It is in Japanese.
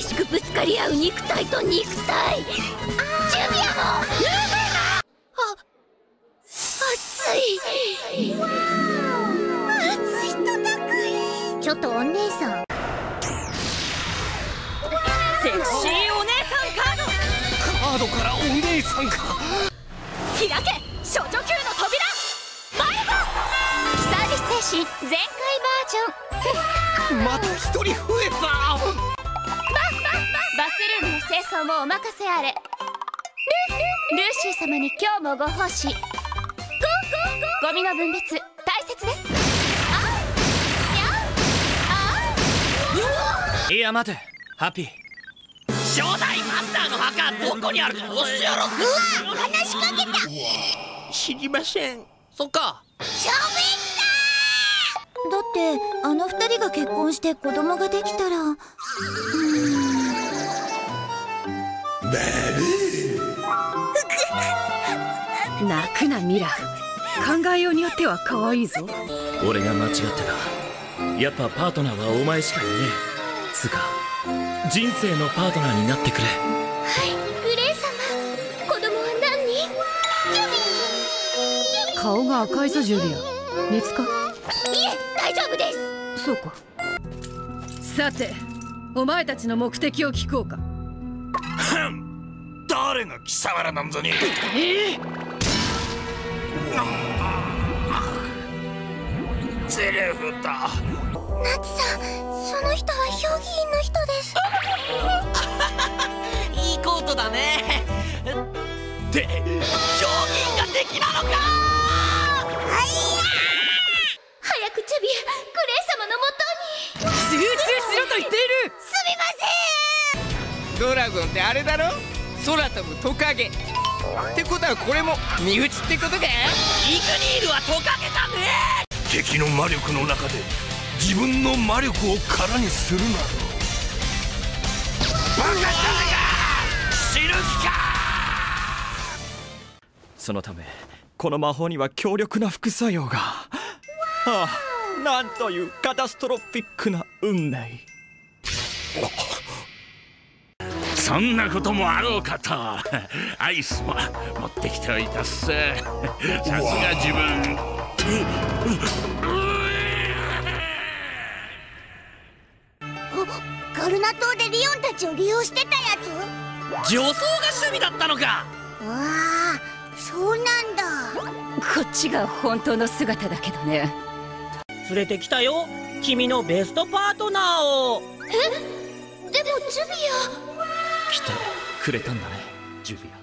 激しくぶつかり合う肉体と肉体。ジュビアも熱い。熱い人だかい。ちょっとお姉さん。セクシーお姉さんカードからお姉さんか。開け処女級の扉。迷子サービス精神全開バージョン。また一人増えた。バスルームの清掃もお任せあれ。ルーシー様に今日もご奉仕。ゴミの分別大切です。いや待てハッピー。初代マスターの墓どこにあるか教えろ。話しかけた。知りません。そっか。しゃべった。だってあの二人が結婚して子供ができたら。泣くなミラ。考えようによっては可愛いぞ。俺が間違ってた。やっぱパートナーはお前しかいねえ。つうか人生のパートナーになってくれ。はい、グレイ様。子供は何人？顔が赤いぞジュリア。熱か？いえ、大丈夫です。そうか。さてお前たちの目的を聞こうか。誰が貴様らなんぞに。セレフだ。ナツさん、その人は評議員の人です。いいコートだね。で、評議員が敵なのか。早くジュビア、グレイ様のもとに。集中しろと言っている。すみません。ドラゴンってあれだろ。空飛ぶトカゲってことはこれも身内ってことか。イグニールはトカゲだね。敵の魔力の中で自分の魔力を空にするなど。バカじゃないか。死ぬ気か。そのためこの魔法には強力な副作用が。はあ、なんというカタストロフィックな運命。そんなこともあろうかと。アイスも持ってきておいたっす。さすが自分。ガルナ島でリオンたちを利用してたやつ？女装が趣味だったのか。わあ、そうなんだ。こっちが本当の姿だけどね。連れてきたよ、君のベストパートナーを。でもジュビア。来てくれたんだねジュビア。